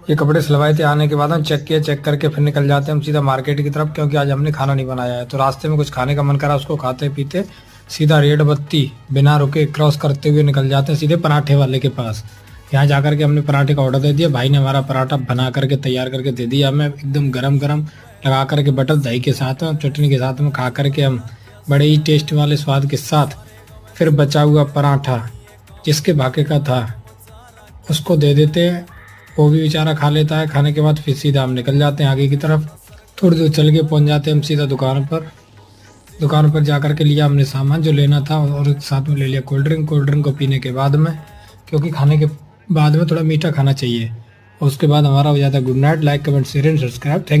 ये कपड़े सिलवाए थे, आने के बाद हम चेक किया, चेक करके फिर निकल जाते हैं हम सीधा मार्केट की तरफ, क्योंकि आज हमने खाना नहीं बनाया है। तो रास्ते में कुछ खाने का मन करा, उसको खाते पीते सीधा रेड बत्ती बिना रुके क्रॉस करते हुए निकल जाते हैं सीधे पराठे वाले के पास। यहाँ जाकर के हमने पराठे का ऑर्डर दे दिया, भाई ने हमारा पराठा बना करके तैयार करके दे दिया हमें, एकदम गरम गरम लगा करके बटर दही के साथ में चटनी के साथ में खा करके हम बड़े ही टेस्ट वाले स्वाद के साथ फिर बचा हुआ पराठा जिसके भाग्य का था उसको दे देते हैं, वो भी बेचारा खा लेता है। खाने के बाद फिर सीधा हम निकल जाते हैं आगे की तरफ। थोड़ी दूर चल के पहुंच जाते हैं हम सीधा दुकान पर। दुकान पर जा कर के लिया हमने सामान जो लेना था, और साथ में ले लिया कोल्ड ड्रिंक। कोल्ड ड्रिंक को पीने के बाद में, क्योंकि खाने के बाद में थोड़ा मीठा खाना चाहिए, और उसके बाद हमारा हो जाता है good night. Like comment share and subscribe. Thank